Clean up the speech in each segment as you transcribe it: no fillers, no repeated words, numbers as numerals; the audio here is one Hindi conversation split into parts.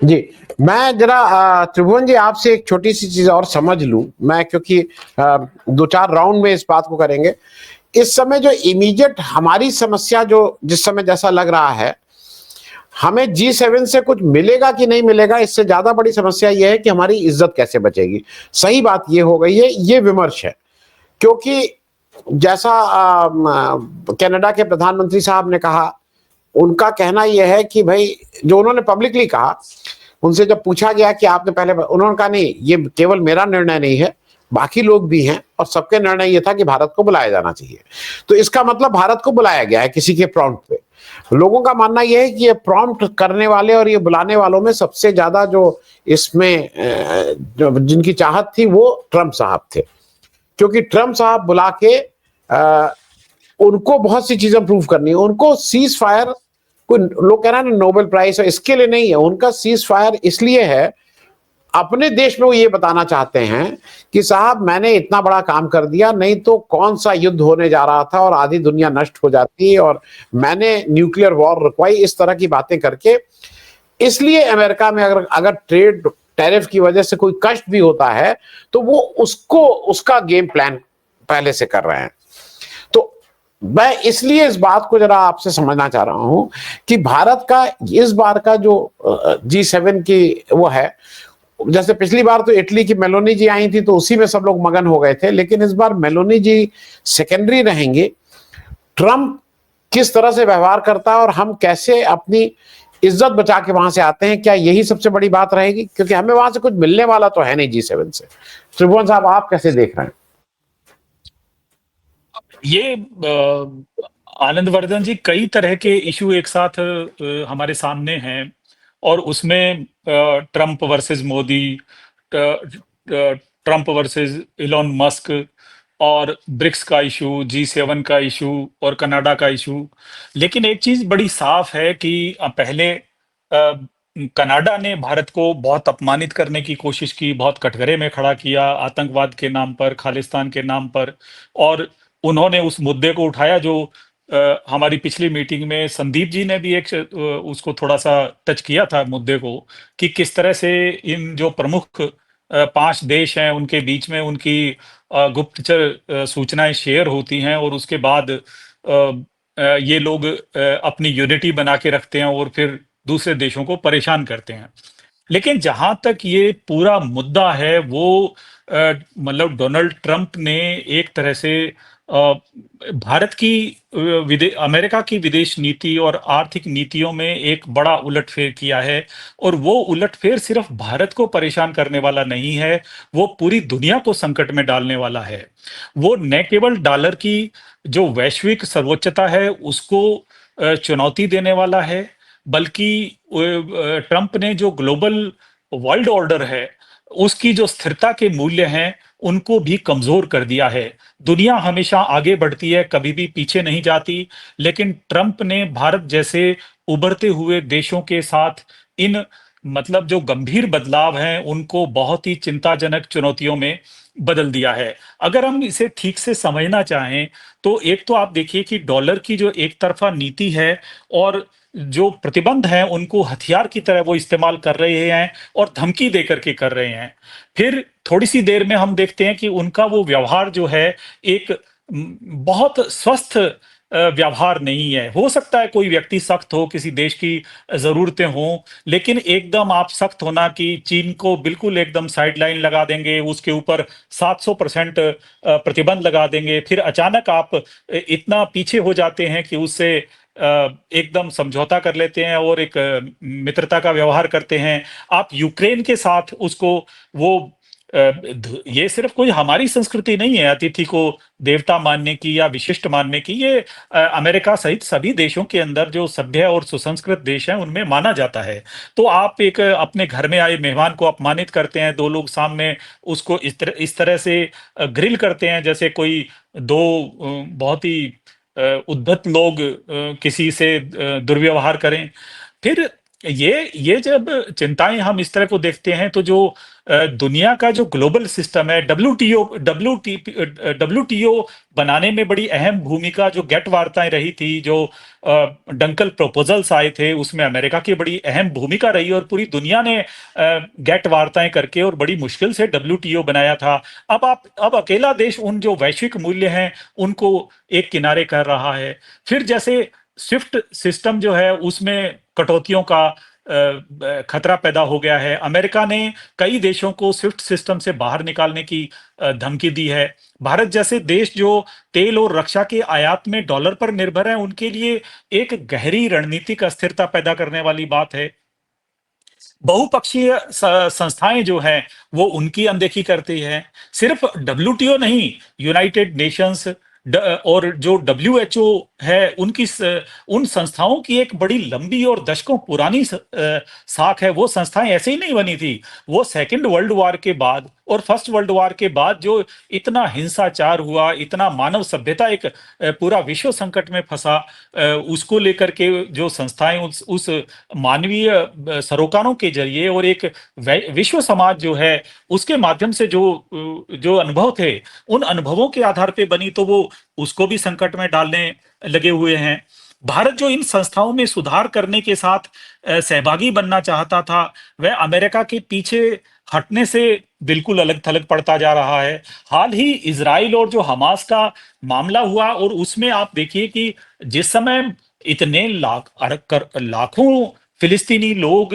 जी, मैं जरा त्रिभुवन जी आपसे एक छोटी सी चीज और समझ लूं मैं, क्योंकि दो चार राउंड में इस बात को करेंगे। इस समय जो इमीडिएट हमारी समस्या, जो जिस समय जैसा लग रहा है, हमें G7 से कुछ मिलेगा कि नहीं मिलेगा, इससे ज्यादा बड़ी समस्या यह है कि हमारी इज्जत कैसे बचेगी। सही बात ये हो गई है, ये विमर्श है। क्योंकि जैसा कनाडा के प्रधानमंत्री साहब ने कहा, उनका कहना यह है कि भाई, जो उन्होंने पब्लिकली कहा, उनसे जब पूछा गया कि आपने पहले, उन्होंने कहा नहीं, ये केवल मेरा निर्णय नहीं है, बाकी लोग भी हैं और सबके निर्णय ये था कि भारत को बुलाया जाना चाहिए। तो इसका मतलब भारत को बुलाया गया है किसी के प्रॉम्प्ट पे। लोगों का मानना यह है कि ये प्रॉम्प्ट करने वाले और ये बुलाने वालों में सबसे ज्यादा जो इसमें जिनकी चाहत थी वो ट्रंप साहब थे। क्योंकि ट्रंप साहब बुला के उनको बहुत सी चीजें प्रूव करनी है। उनको सीज फायर, कोई लोग कह रहे हैं ना नोबेल प्राइज, इसके लिए नहीं है। उनका सीज फायर इसलिए है, अपने देश में वो ये बताना चाहते हैं कि साहब मैंने इतना बड़ा काम कर दिया, नहीं तो कौन सा युद्ध होने जा रहा था और आधी दुनिया नष्ट हो जाती, और मैंने न्यूक्लियर वॉर रुकवाई, इस तरह की बातें करके। इसलिए अमेरिका में अगर अगर ट्रेड टैरिफ की वजह से कोई कष्ट भी होता है, तो वो उसको उसका गेम प्लान पहले से कर रहे हैं। तो मैं इसलिए इस बात को जरा आपसे समझना चाह रहा हूं कि भारत का इस बार का जो G7 की वो है, जैसे पिछली बार तो इटली की मेलोनी जी आई थी तो उसी में सब लोग मगन हो गए थे, लेकिन इस बार मेलोनी जी सेकेंडरी रहेंगे। ट्रंप किस तरह से व्यवहार करता है और हम कैसे अपनी इज्जत बचा के वहां से आते हैं, क्या यही सबसे बड़ी बात रहेगी? क्योंकि हमें वहां से कुछ मिलने वाला तो है नहीं G7 से। त्रिभुवन साहब, आप कैसे देख रहे हैं? ये आनंदवर्धन जी, कई तरह के इशू एक साथ हमारे सामने हैं और उसमें Trump versus Modi, Trump versus Elon Musk और ब्रिक्स का इशू, G7 का इशू और कनाडा का इशू। लेकिन एक चीज बड़ी साफ है कि पहले कनाडा ने भारत को बहुत अपमानित करने की कोशिश की, बहुत कटघरे में खड़ा किया आतंकवाद के नाम पर, खालिस्तान के नाम पर। और उन्होंने उस मुद्दे को उठाया जो हमारी पिछली मीटिंग में संदीप जी ने भी एक उसको थोड़ा सा टच किया था मुद्दे को, कि किस तरह से इन जो प्रमुख 5 देश हैं उनके बीच में उनकी गुप्तचर सूचनाएं शेयर होती हैं और उसके बाद ये लोग अपनी यूनिटी बना के रखते हैं और फिर दूसरे देशों को परेशान करते हैं। लेकिन जहां तक ये पूरा मुद्दा है वो मतलब डोनाल्ड ट्रंप ने एक तरह से भारत की अमेरिका की विदेश नीति और आर्थिक नीतियों में एक बड़ा उलटफेर किया है। और वो उलटफेर सिर्फ भारत को परेशान करने वाला नहीं है, वो पूरी दुनिया को संकट में डालने वाला है। वो न केवल डॉलर की जो वैश्विक सर्वोच्चता है उसको चुनौती देने वाला है, बल्कि ट्रंप ने जो ग्लोबल वर्ल्ड ऑर्डर है उसकी जो स्थिरता के मूल्य हैं उनको भी कमजोर कर दिया है। दुनिया हमेशा आगे बढ़ती है, कभी भी पीछे नहीं जाती, लेकिन ट्रंप ने भारत जैसे उभरते हुए देशों के साथ इन मतलब जो गंभीर बदलाव हैं उनको बहुत ही चिंताजनक चुनौतियों में बदल दिया है। अगर हम इसे ठीक से समझना चाहें तो एक तो आप देखिए कि डॉलर की जो एक तरफा नीति है और जो प्रतिबंध हैं उनको हथियार की तरह वो इस्तेमाल कर रहे हैं और धमकी देकर के कर रहे हैं। फिर थोड़ी सी देर में हम देखते हैं कि उनका वो व्यवहार जो है एक बहुत स्वस्थ व्यवहार नहीं है। हो सकता है कोई व्यक्ति सख्त हो, किसी देश की जरूरतें हों, लेकिन एकदम आप सख्त होना कि चीन को बिल्कुल एकदम साइडलाइन लगा देंगे, उसके ऊपर 700% प्रतिबंध लगा देंगे, फिर अचानक आप इतना पीछे हो जाते हैं कि उससे एकदम समझौता कर लेते हैं और एक मित्रता का व्यवहार करते हैं। आप यूक्रेन के साथ उसको वो ये सिर्फ कोई हमारी संस्कृति नहीं है अतिथि को देवता मानने की या विशिष्ट मानने की, ये अमेरिका सहित सभी देशों के अंदर जो सभ्य और सुसंस्कृत देश हैं उनमें माना जाता है। तो आप एक अपने घर में आए मेहमान को अपमानित करते हैं, दो लोग सामने उसको इस तरह से ग्रिल करते हैं जैसे कोई दो बहुत ही उद्धत लोग किसी से दुर्व्यवहार करें। फिर ये जब चिंताएं हम इस तरह को देखते हैं तो जो दुनिया का जो ग्लोबल सिस्टम है, डब्ल्यूटीओ बनाने में बड़ी अहम भूमिका, जो गेट वार्ताएं रही थी, जो डंकल प्रपोजल्स आए थे, उसमें अमेरिका की बड़ी अहम भूमिका रही और पूरी दुनिया ने गेट वार्ताएं करके और बड़ी मुश्किल से डब्ल्यूटीओ बनाया था। अब अकेला देश उन जो वैश्विक मूल्य हैं उनको एक किनारे कर रहा है। फिर जैसे स्विफ्ट सिस्टम जो है उसमें कटौतियों का खतरा पैदा हो गया है। अमेरिका ने कई देशों को स्विफ्ट सिस्टम से बाहर निकालने की धमकी दी है। भारत जैसे देश जो तेल और रक्षा के आयात में डॉलर पर निर्भर है, उनके लिए एक गहरी रणनीतिक अस्थिरता पैदा करने वाली बात है। बहुपक्षीय संस्थाएं जो हैं वो उनकी अनदेखी करती है। सिर्फ डब्ल्यूटीओ नहीं, यूनाइटेड नेशंस और जो डब्ल्यूएचओ है, उन संस्थाओं की एक बड़ी लंबी और दशकों पुरानी साख है। वो संस्थाएं ऐसे ही नहीं बनी थी। वो सेकंड वर्ल्ड वॉर के बाद और फर्स्ट वर्ल्ड वॉर के बाद जो इतना हिंसाचार हुआ, इतना मानव सभ्यता एक पूरा विश्व संकट में फंसा, उसको लेकर के जो संस्थाएं उस मानवीय सरोकारों के जरिए और एक विश्व समाज जो है उसके माध्यम से जो अनुभव थे, उन अनुभवों के आधार पे बनी, तो वो उसको भी संकट में डालने लगे हुए हैं। भारत जो इन संस्थाओं में सुधार करने के साथ सहभागी बनना चाहता था, वह अमेरिका के पीछे हटने से बिल्कुल अलग थलग पड़ता जा रहा है। हाल ही इजराइल और जो हमास का मामला हुआ, और उसमें आप देखिए कि जिस समय इतने लाखों फिलिस्तीनी लोग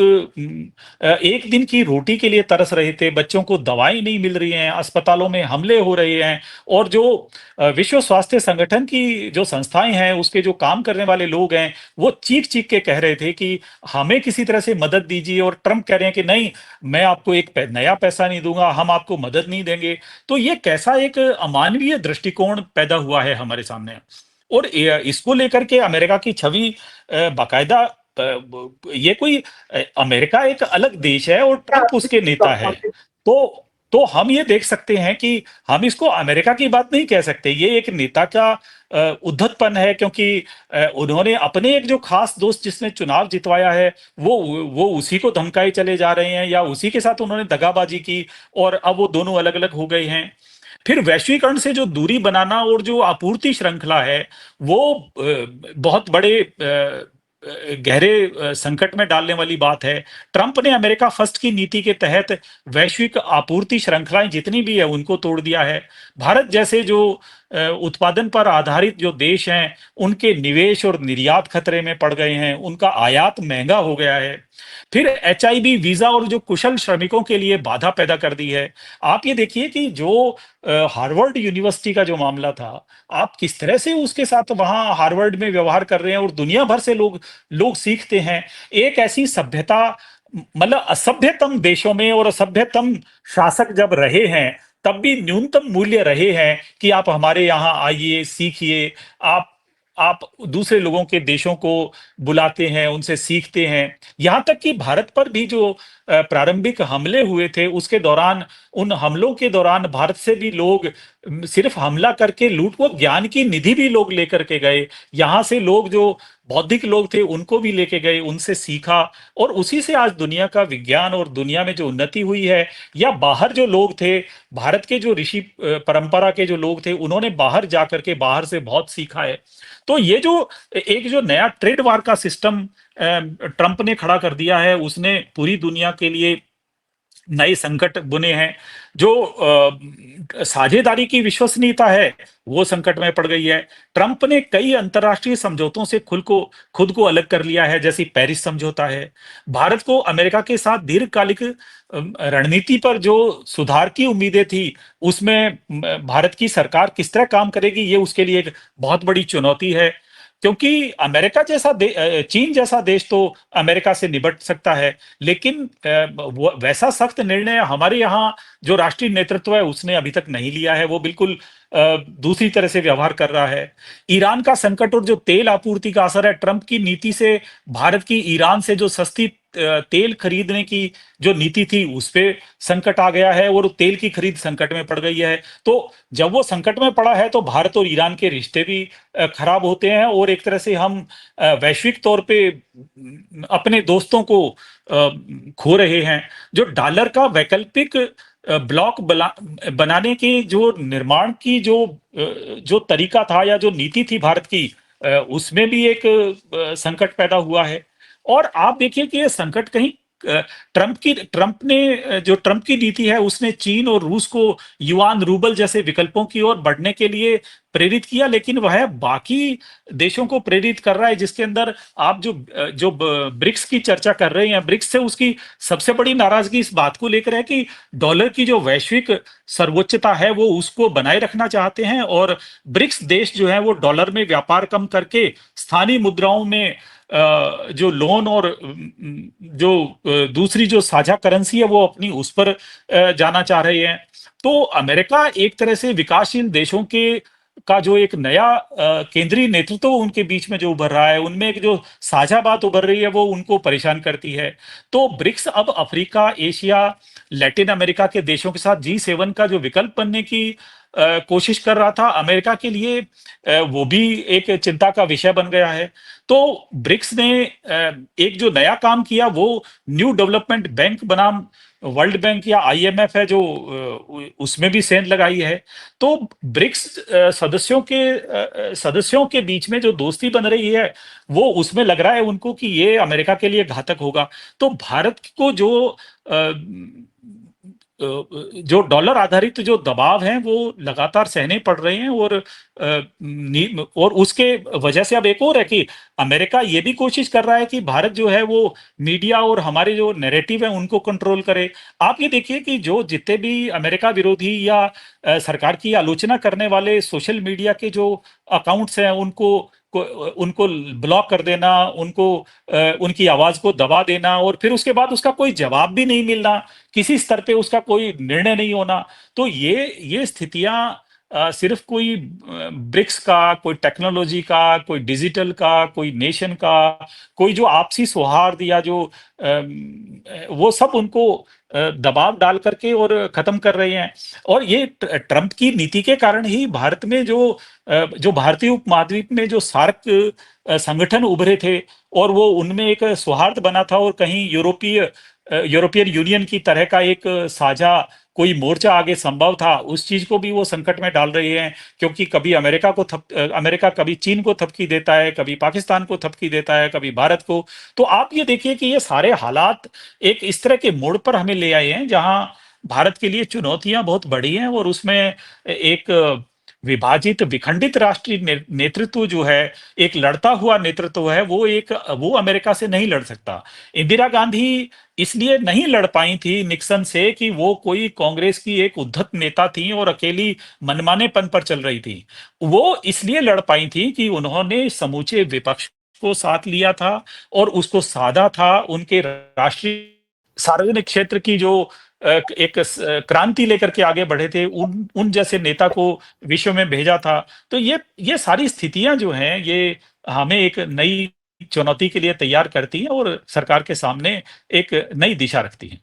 एक दिन की रोटी के लिए तरस रहे थे, बच्चों को दवाई नहीं मिल रही हैं, अस्पतालों में हमले हो रहे हैं, और जो विश्व स्वास्थ्य संगठन की जो संस्थाएं हैं, उसके जो काम करने वाले लोग हैं, वो चीख चीख के कह रहे थे कि हमें किसी तरह से मदद दीजिए, और ट्रंप कह रहे हैं कि नहीं, मैं आपको एक नया पैसा नहीं दूंगा, हम आपको मदद नहीं देंगे। तो ये कैसा एक अमानवीय दृष्टिकोण पैदा हुआ है हमारे सामने। और इसको लेकर के अमेरिका की छवि बाकायदा, ये कोई अमेरिका एक अलग देश है और ट्रंप उसके नेता है। तो हम ये देख सकते हैं कि हम इसको अमेरिका की बात नहीं कह सकते, ये एक नेता का उद्धतपन है, क्योंकि उन्होंने अपने एक जो खास दोस्त जिसने चुनाव जितवाया है, वो उसी को धमकाए चले जा रहे हैं, या उसी के साथ उन्होंने दगाबाजी की, और अब वो दोनों अलग अलग हो गए हैं। फिर वैश्वीकरण से जो दूरी बनाना और जो आपूर्ति श्रृंखला है, वो बहुत बड़े गहरे संकट में डालने वाली बात है। ट्रंप ने अमेरिका फर्स्ट की नीति के तहत वैश्विक आपूर्ति श्रृंखलाएं जितनी भी है उनको तोड़ दिया है। भारत जैसे जो उत्पादन पर आधारित जो देश हैं, उनके निवेश और निर्यात खतरे में पड़ गए हैं, उनका आयात महंगा हो गया है। फिर एचआईवी वीजा और जो कुशल श्रमिकों के लिए बाधा पैदा कर दी है। आप ये देखिए कि जो हार्वर्ड यूनिवर्सिटी का जो मामला था, आप किस तरह से उसके साथ वहां हार्वर्ड में व्यवहार कर रहे हैं, और दुनिया भर से लोग सीखते हैं। एक ऐसी सभ्यता, मतलब असभ्यतम देशों में और असभ्यतम शासक जब रहे हैं, तब भी न्यूनतम मूल्य रहे हैं कि आप हमारे यहाँ आइए, सीखिए। आप दूसरे लोगों के देशों को बुलाते हैं, उनसे सीखते हैं। यहाँ तक कि भारत पर भी जो प्रारंभिक हमले हुए थे, उसके दौरान, उन हमलों के दौरान भारत से भी लोग सिर्फ हमला करके लूट, वो ज्ञान की निधि भी लोग लेकर के गए। यहाँ से लोग जो बौद्धिक लोग थे उनको भी लेके गए, उनसे सीखा, और उसी से आज दुनिया का विज्ञान और दुनिया में जो उन्नति हुई है। या बाहर जो लोग थे, भारत के जो ऋषि परंपरा के जो लोग थे, उन्होंने बाहर जाकर के बाहर से बहुत सीखा है। तो ये जो एक जो नया ट्रेड वार का सिस्टम ट्रंप ने खड़ा कर दिया है, उसने पूरी दुनिया के लिए नए संकट बुने हैं। जो साझेदारी की विश्वसनीयता है, वो संकट में पड़ गई है। ट्रंप ने कई अंतर्राष्ट्रीय समझौतों से खुद को अलग कर लिया है, जैसे पेरिस समझौता है। भारत को अमेरिका के साथ दीर्घकालिक रणनीति पर जो सुधार की उम्मीदें थी, उसमें भारत की सरकार किस तरह काम करेगी, ये उसके लिए एक बहुत बड़ी चुनौती है। क्योंकि चीन जैसा देश तो अमेरिका से निपट सकता है, लेकिन वैसा सख्त निर्णय हमारे यहाँ जो राष्ट्रीय नेतृत्व है उसने अभी तक नहीं लिया है। वो बिल्कुल दूसरी तरह से व्यवहार कर रहा है। ईरान का संकट और जो तेल आपूर्ति का असर है, ट्रंप की नीति से भारत की ईरान से जो सस्ती तेल खरीदने की जो नीति थी उस पे संकट आ गया है और तेल की खरीद संकट में पड़ गई है। तो जब वो संकट में पड़ा है तो भारत और ईरान के रिश्ते भी खराब होते हैं और एक तरह से हम वैश्विक तौर पे अपने दोस्तों को खो रहे हैं। जो डॉलर का वैकल्पिक ब्लॉक बनाने के जो निर्माण की जो तरीका था या जो नीति थी भारत की, उसमें भी एक संकट पैदा हुआ है। और आप देखिए कि ये संकट कहीं ट्रंप ने जो ट्रंप की नीति है उसने चीन और रूस को युआन रूबल जैसे विकल्पों की ओर बढ़ने के लिए प्रेरित किया, लेकिन वह बाकी देशों को प्रेरित कर रहा है जिसके अंदर आप जो ब्रिक्स की चर्चा कर रहे हैं। ब्रिक्स से उसकी सबसे बड़ी नाराजगी इस बात को लेकर है कि डॉलर की जो वैश्विक सर्वोच्चता है वो उसको बनाए रखना चाहते हैं और ब्रिक्स देश जो है वो डॉलर में व्यापार कम करके स्थानीय मुद्राओं में जो लोन और जो दूसरी जो साझा करेंसी है वो अपनी उस पर जाना चाह रहे हैं। तो अमेरिका एक तरह से विकासशील देशों के का जो एक नया केंद्रीय नेतृत्व उनके बीच में जो उभर रहा है, उनमें एक जो साझा बात उभर रही है वो उनको परेशान करती है। तो ब्रिक्स अब अफ्रीका, एशिया, लैटिन अमेरिका के देशों के साथ G7 का जो विकल्प बनने की कोशिश कर रहा था, अमेरिका के लिए वो भी एक चिंता का विषय बन गया है। तो ब्रिक्स ने एक जो नया काम किया वो न्यू डेवलपमेंट बैंक बनाम वर्ल्ड बैंक या IMF है जो उसमें भी सेंध लगाई है। तो ब्रिक्स सदस्यों के बीच में जो दोस्ती बन रही है वो उसमें लग रहा है उनको कि ये अमेरिका के लिए घातक होगा। तो भारत को जो डॉलर आधारित जो दबाव हैं वो लगातार सहने पड़ रहे हैं और उसके वजह से अब एक और है कि अमेरिका ये भी कोशिश कर रहा है कि भारत जो है वो मीडिया और हमारे जो नैरेटिव है उनको कंट्रोल करे। आप ये देखिए कि जो जितने भी अमेरिका विरोधी या सरकार की आलोचना करने वाले सोशल मीडिया के जो अकाउंट्स हैं उनको ब्लॉक कर देना, उनकी आवाज को दबा देना और फिर उसके बाद उसका कोई जवाब भी नहीं मिलना, किसी स्तर पे उसका कोई निर्णय नहीं होना। तो ये स्थितियां सिर्फ कोई ब्रिक्स का, कोई टेक्नोलॉजी का, कोई डिजिटल का, कोई नेशन का, कोई जो आपसी सौहार्द या जो वो सब उनको दबाव डाल करके और खत्म कर रहे हैं। और ये ट्रंप की नीति के कारण ही भारत में जो भारतीय उपमहाद्वीप में जो सार्क संगठन उभरे थे और वो उनमें एक सौहार्द बना था और कहीं यूरोपियन यूनियन की तरह का एक साझा कोई मोर्चा आगे संभव था, उस चीज को भी वो संकट में डाल रहे हैं। क्योंकि कभी अमेरिका कभी चीन को थपकी देता है, कभी पाकिस्तान को थपकी देता है, कभी भारत को। तो आप ये देखिए कि ये सारे हालात एक इस तरह के मोड़ पर हमें ले आए हैं जहां भारत के लिए चुनौतियां बहुत बड़ी हैं और उसमें एक विभाजित विखंडित राष्ट्रीय नेतृत्व जो है, एक लड़ता हुआ नेतृत्व है, वो अमेरिका से नहीं लड़ सकता। इंदिरा गांधी इसलिए नहीं लड़ पाई थी निक्सन से कि वो कोई कांग्रेस की एक उद्धत नेता थी और अकेली मनमानेपन पर चल रही थी। वो इसलिए लड़ पाई थी कि उन्होंने समूचे विपक्ष को साथ लिया था और उसको साधा था। उनके राष्ट्रीय सार्वजनिक क्षेत्र की जो एक क्रांति लेकर के आगे बढ़े थे, उन जैसे नेता को विश्व में भेजा था। तो ये सारी स्थितियां जो हैं ये हमें एक नई चुनौती के लिए तैयार करती हैं और सरकार के सामने एक नई दिशा रखती हैं।